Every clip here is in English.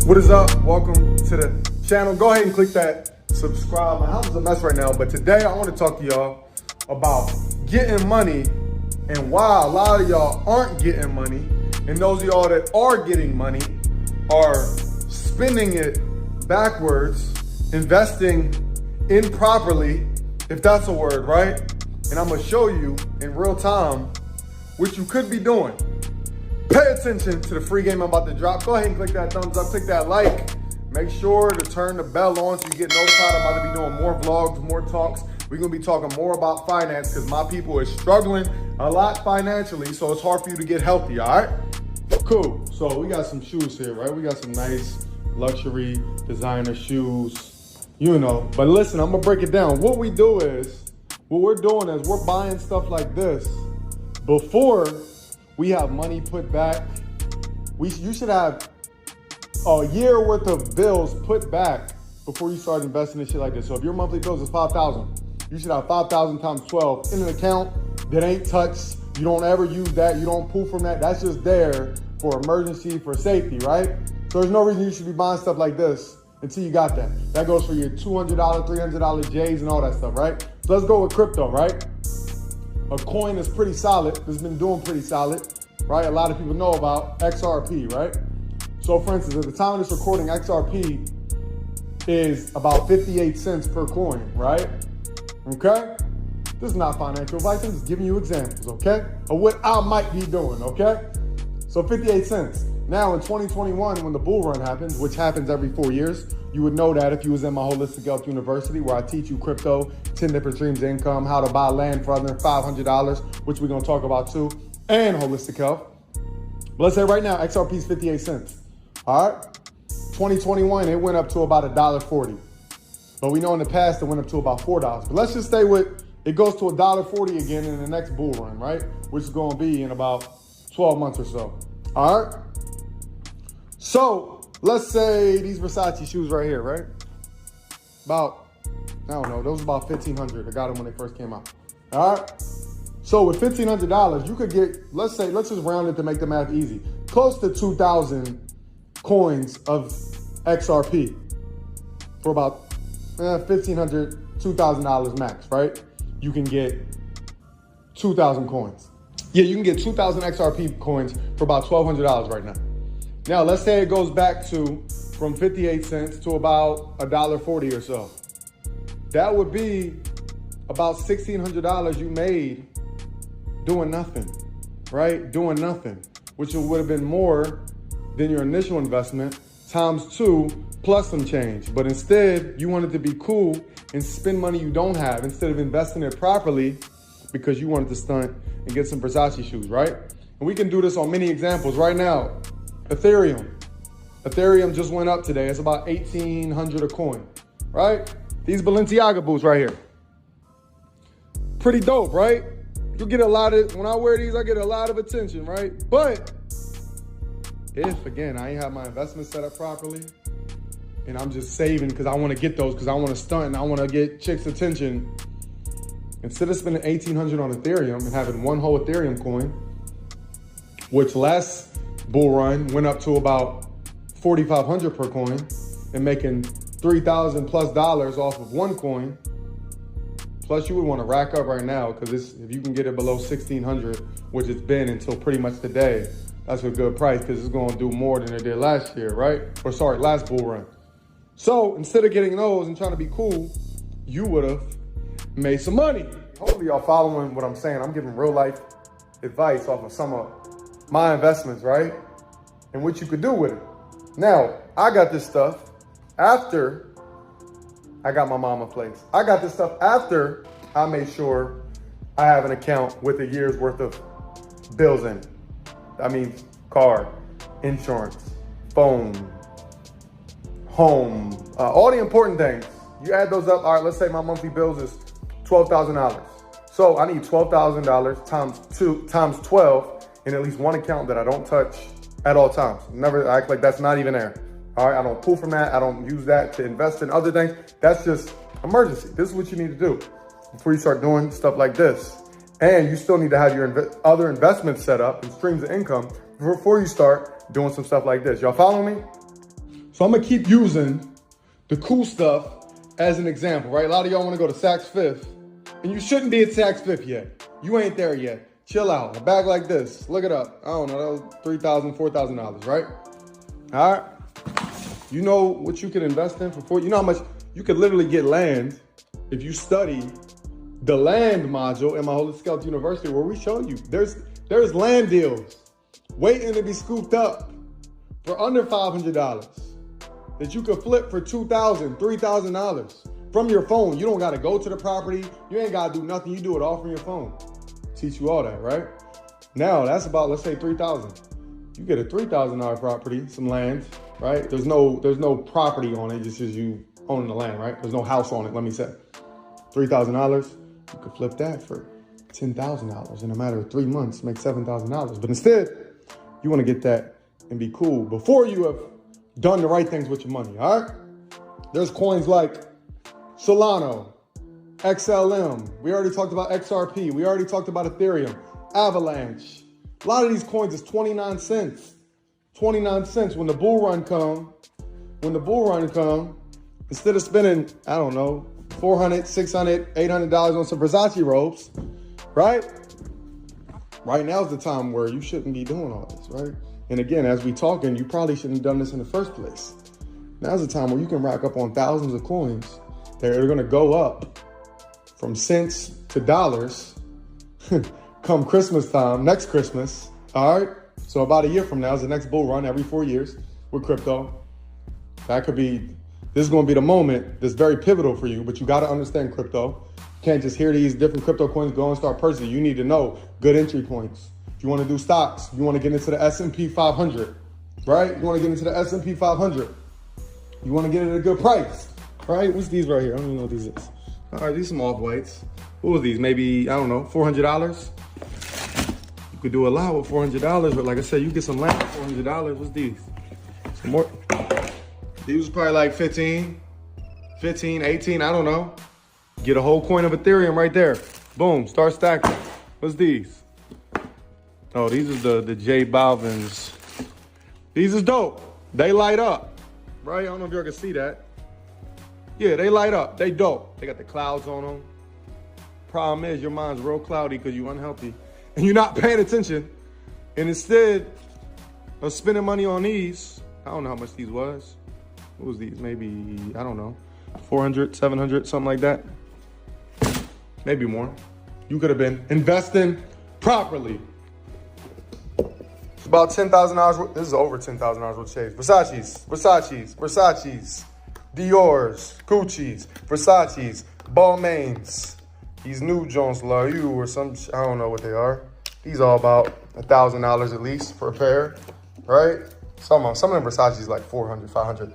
What is up? Welcome to the channel. Go ahead and click that subscribe. My house is a mess right now, but today I want to talk to y'all about getting money and why a lot of y'all aren't getting money, and those of y'all that are getting money are spending it backwards, investing improperly, if that's a word, right? And I'm gonna show you in real time what you could be doing. Pay attention to the free game I'm about to drop. Go ahead and click that thumbs up, click that like. Make sure to turn the bell on so you get notified. I'm about to be doing more vlogs, more talks. We're gonna be talking more about finance because my people are struggling a lot financially, so it's hard for you to get healthy, all right? Cool, so we got some shoes here, right? We got some nice luxury designer shoes, you know. But listen, I'm gonna break it down. What we're doing is we're buying stuff like this before we have money put back. You should have a year worth of bills put back before you start investing in shit like this. So if your monthly bills is $5,000, you should have 5,000 times 12 in an account that ain't touched. You don't ever use that. You don't pull from that. That's just there for emergency, for safety, right? So there's no reason you should be buying stuff like this until you got that. That goes for your $200, $300 J's and all that stuff, right? So let's go with crypto, right? A coin is pretty solid. It's been doing pretty solid, right? A lot of people know about XRP, right? So for instance, at the time of this recording, XRP is about 58 cents per coin, right? Okay? This is not financial advice. I'm just giving you examples, okay? Of what I might be doing, okay? So 58 cents. Now in 2021, when the bull run happens, which happens every 4 years, you would know that if you was in my Holistic Health University, where I teach you crypto, 10 different streams of income, how to buy land for under $500, which we're gonna talk about too, and holistic health. But let's say right now, XRP is 58 cents, all right? 2021, it went up to about $1.40. But we know in the past, it went up to about $4. But let's just stay with, it goes to $1.40 again in the next bull run, right? Which is gonna be in about 12 months or so, all right? So let's say these Versace shoes right here, right? About, I don't know, those about $1,500. I got them when they first came out, all right? So with $1,500, you could get, let's just round it to make the math easy, close to 2,000 coins of XRP for about $1,500, $2,000 max, right? You can get 2,000 coins. Yeah, you can get 2,000 XRP coins for about $1,200 right now. Now, let's say it goes back to from 58 cents to about $1.40 or so. That would be about $1,600 you made doing nothing, right? Doing nothing, which would have been more than your initial investment times 2 plus some change. But instead, you wanted to be cool and spend money you don't have instead of investing it properly because you wanted to stunt and get some Versace shoes, right? And we can do this on many examples right now. Ethereum just went up today. It's about 1,800 a coin, right? These Balenciaga boots right here. Pretty dope, right? You get a lot of, when I wear these, I get a lot of attention, right? But if, again, I ain't have my investment set up properly and I'm just saving because I want to get those because I want to stunt and I want to get chicks' attention, instead of spending 1,800 on Ethereum and having one whole Ethereum coin, which last bull run went up to about 4,500 per coin and making $3,000 plus off of one coin. Plus you would want to rack up right now because if you can get it below 1,600, which it's been until pretty much today, that's a good price because it's going to do more than it did last year, right? Or sorry, last bull run. So instead of getting those and trying to be cool, you would have made some money. Hopefully y'all following what I'm saying. I'm giving real life advice off of some of my investments, right? And what you could do with it. Now, I got this stuff after I got my mama place. I got this stuff after I made sure I have an account with a year's worth of bills in it. I mean, car, insurance, phone, home, all the important things. You add those up. All right, let's say my monthly bills is $12,000. So I need $12,000 times 12 in at least one account that I don't touch at all times. Never act like that's not even there. All right, I don't pull from that. I don't use that to invest in other things. That's just emergency. This is what you need to do before you start doing stuff like this. And you still need to have your other investments set up and streams of income before you start doing some stuff like this. Y'all follow me? So I'm gonna keep using the cool stuff as an example, right? A lot of y'all wanna go to Saks Fifth, and you shouldn't be at Saks Fifth yet. You ain't there yet. Chill out. A bag like this, look it up. I don't know, that was $3,000, $4,000, right? All right. You know what you can invest in you know how much you could literally get land if you study the land module in my Holy Scout University, where we show you there's land deals waiting to be scooped up for under $500 that you could flip for $2,000, $3,000 from your phone. You don't got to go to the property. You ain't got to do nothing. You do it all from your phone. Teach you all that, right? Now that's about, let's say $3,000. You get a $3,000 property, some land, right? There's no property on it. Just as you owning the land, right? There's no house on it. Let me say $3,000. You could flip that for $10,000 in a matter of 3 months, make $7,000. But instead, you want to get that and be cool before you have done the right things with your money, all right? There's coins like Solano, XLM. We already talked about XRP. We already talked about Ethereum, Avalanche. A lot of these coins is 29 cents. 29 cents. When the bull run come, instead of spending, I don't know, $400, $600, $800 on some Versace robes, right? Right now is the time where you shouldn't be doing all this, right? And again, as we talking, you probably shouldn't have done this in the first place. Now's the time where you can rack up on thousands of coins that are gonna go up from cents to dollars come Christmas time, next Christmas, all right? So about a year from now is the next bull run every 4 years with crypto. This is gonna be the moment that's very pivotal for you, but you gotta understand crypto. You can't just hear these different crypto coins go and start purchasing. You need to know good entry points. If you wanna do stocks, you wanna get into the S&P 500, right? You wanna get into the S&P 500. You wanna get it at a good price, right? What's these right here? I don't even know what these is. All right, these some off-whites. What was these? Maybe, I don't know, $400? You could do a lot with $400, but like I said, you get some land for $400. What's these? Some more. These was probably like 15, 18, I don't know. Get a whole coin of Ethereum right there. Boom, start stacking. What's these? Oh, these are the J Balvin's. These is dope. They light up, right? I don't know if y'all can see that. Yeah, they light up, they dope. They got the clouds on them. Problem is your mind's real cloudy because you're unhealthy and you're not paying attention. And instead of spending money on these, I don't know how much these was. What was these? Maybe, I don't know, 400, 700, something like that. Maybe more. You could have been investing properly. It's about $10,000. This is over $10,000 worth of shades. Versace's, Dior's, Gucci's, Versace's, Balmain's. These new Jones La U or some, I don't know what they are. These all about $1,000 at least for a pair, right? Some of them Versace's like 400, 500.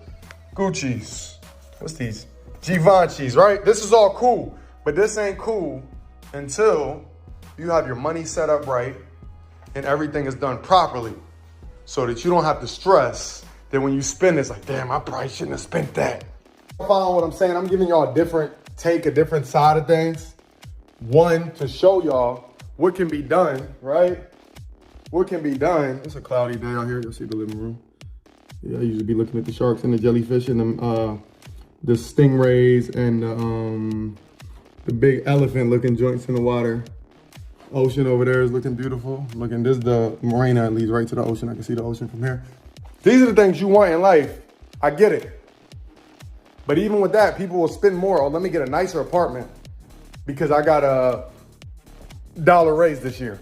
Gucci's, what's these? Givenchy's, right? This is all cool, but this ain't cool until you have your money set up right and everything is done properly so that you don't have to stress that when you spend it's like, damn, I probably shouldn't have spent that. Follow what I'm saying? I'm giving y'all a different take, a different side of things. One, to show y'all what can be done, right? What can be done. It's a cloudy day out here. You'll see the living room. Yeah, I usually be looking at the sharks and the jellyfish and the stingrays and the big elephant looking joints in the water. Ocean over there is looking beautiful. Looking, this is the marina that leads right to the ocean. I can see the ocean from here. These are the things you want in life. I get it. But even with that, people will spend more. Oh, let me get a nicer apartment because I got a dollar raise this year.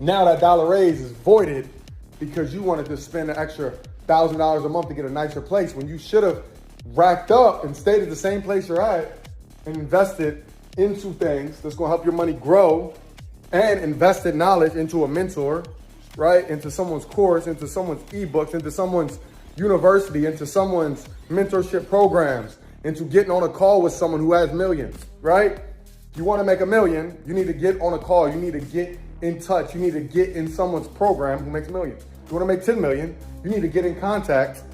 Now that dollar raise is voided because you wanted to spend an extra $1,000 a month to get a nicer place when you should have racked up and stayed at the same place you're at and invested into things that's gonna help your money grow and invested knowledge into a mentor, right? Into someone's course, into someone's ebooks, into someone's university, into someone's mentorship programs, into getting on a call with someone who has millions, right? You wanna make $1 million, you need to get on a call, you need to get in touch, you need to get in someone's program who makes millions. You wanna make 10 million, you need to get in contact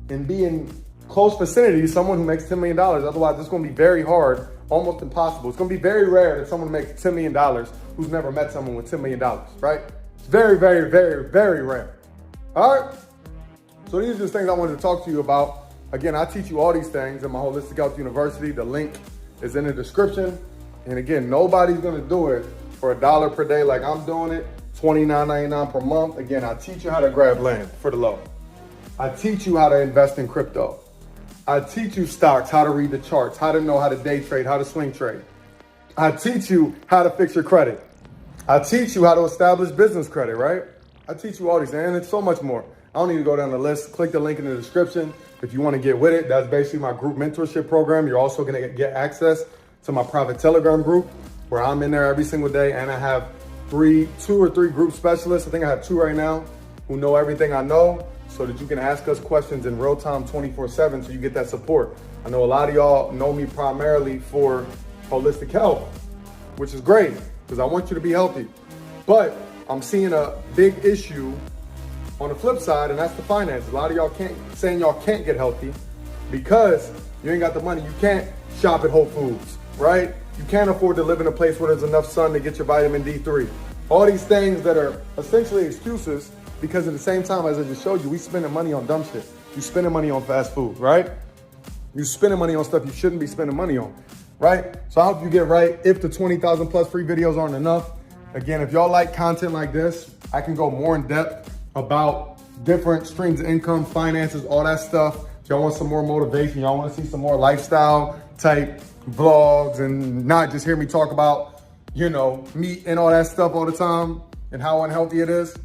and be in close vicinity to someone who makes $10 million. Otherwise, it's gonna be very hard, almost impossible. It's gonna be very rare that someone makes $10 million who's never met someone with $10 million, right? It's very, very, very, very rare. All right? So these are just things I wanted to talk to you about. Again, I teach you all these things in my Holistic Health University. The link is in the description. And again, nobody's gonna do it for $1 per day like I'm doing it, $29.99 per month. Again, I teach you how to grab land for the low. I teach you how to invest in crypto. I teach you stocks, how to read the charts, how to know how to day trade, how to swing trade. I teach you how to fix your credit. I teach you how to establish business credit, right? I teach you all these things, and it's so much more. I don't need to go down the list. Click the link in the description if you want to get with it. That's basically my group mentorship program. You're also going to get access to my private Telegram group where I'm in there every single day, and I have two or three group specialists. I think I have 2 right now who know everything I know, so that you can ask us questions in real time 24/7 so you get that support. I know a lot of y'all know me primarily for holistic health, which is great because I want you to be healthy. But I'm seeing a big issue on the flip side, and that's the finances. A lot of y'all saying y'all can't get healthy because you ain't got the money. You can't shop at Whole Foods, right? You can't afford to live in a place where there's enough sun to get your vitamin D3. All these things that are essentially excuses because at the same time, as I just showed you, we spending money on dumb shit. You spending money on fast food, right? You spending money on stuff you shouldn't be spending money on, right? So I hope you get right. If the 20,000 plus free videos aren't enough, again, if y'all like content like this, I can go more in depth about different streams of income, finances, all that stuff. If y'all want some more motivation, y'all want to see some more lifestyle type vlogs and not just hear me talk about, meat and all that stuff all the time and how unhealthy it is,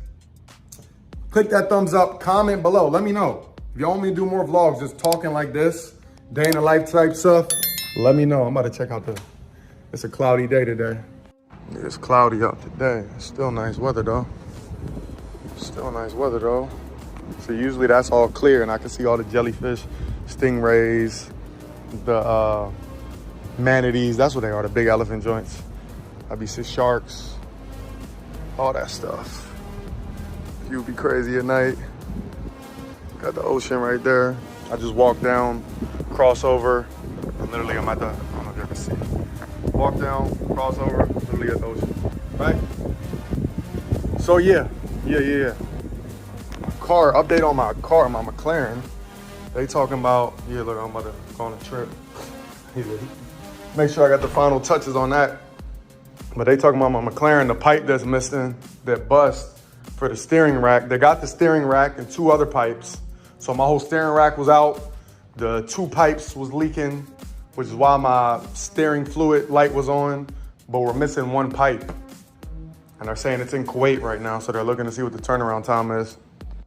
click that thumbs up, comment below. Let me know. If y'all want me to do more vlogs, just talking like this, day in the life type stuff, let me know. I'm about to check out it's a cloudy day today. It's cloudy out today. It's still nice weather though. So usually that's all clear and I can see all the jellyfish, stingrays, the manatees. That's what they are, the big elephant joints. I be seeing sharks, all that stuff. You'd be crazy at night. Got the ocean right there. I just walked down, cross over, and literally I'm at I don't know if you can see. Walk down, cross over, literally at the ocean, right? So yeah. Car, update on my car, my McLaren. They talking about, look, I'm about to go on a trip. Make sure I got the final touches on that. But they talking about my McLaren, the pipe that's missing, that bust for the steering rack. They got the steering rack and 2 other pipes. So my whole steering rack was out. The 2 pipes was leaking, which is why my steering fluid light was on, but we're missing 1 pipe. And they're saying it's in Kuwait right now, so they're looking to see what the turnaround time is.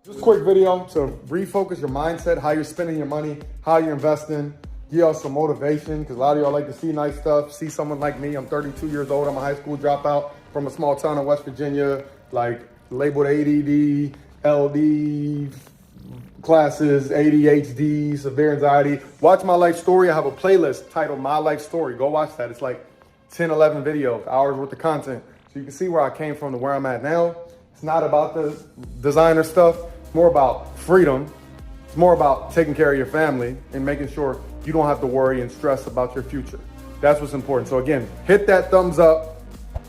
Just a quick video to refocus your mindset, how you're spending your money, how you're investing, give y'all some motivation, because a lot of y'all like to see nice stuff, see someone like me. I'm 32 years old, I'm a high school dropout from a small town in West Virginia, like labeled ADD, LD, classes, ADHD, severe anxiety. Watch my life story. I have a playlist titled My Life Story. Go watch that. It's like 10, 11 videos, hours worth of content. So you can see where I came from to where I'm at now. It's not about the designer stuff. It's more about freedom. It's more about taking care of your family and making sure you don't have to worry and stress about your future. That's what's important. So again, hit that thumbs up,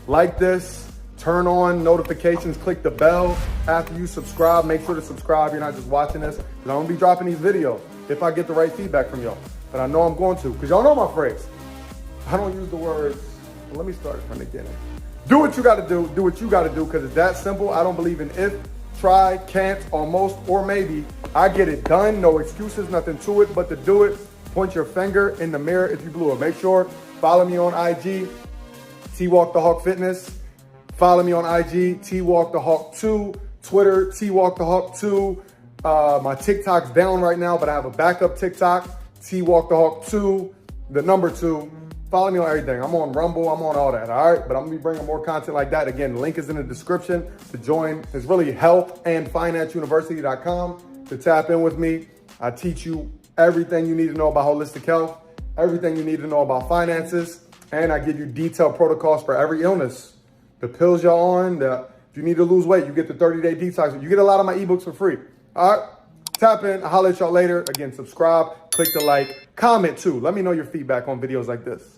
like this, turn on notifications, click the bell. After you subscribe, make sure to subscribe. You're not just watching this, because I'm gonna be dropping these videos if I get the right feedback from y'all. But I know I'm going to, because y'all know my phrase. I don't use the words, let me start from the beginning. Do what you gotta do what you gotta do, because it's that simple. I don't believe in if, try, can't, almost, or maybe. I get it done, no excuses, nothing to it but to do it. Point your finger in the mirror if you blew it. Make sure, follow me on IG, twalkdahulk Fitness. Follow me on IG, twalkdahulk2, Twitter, twalkdahulk2. My TikTok's down right now, but I have a backup TikTok, twalkdahulk2, the number 2. Follow me on everything. I'm on Rumble, I'm on all that, all right? But I'm gonna be bringing more content like that. Again, link is in the description to join. It's really healthandfinanceuniversity.com to tap in with me. I teach you everything you need to know about holistic health, everything you need to know about finances, and I give you detailed protocols for every illness. The pills you're on, if you need to lose weight, you get the 30-day detox. You get a lot of my ebooks for free. All right, tap in. I'll holler at y'all later. Again, subscribe, click the like, comment too. Let me know your feedback on videos like this.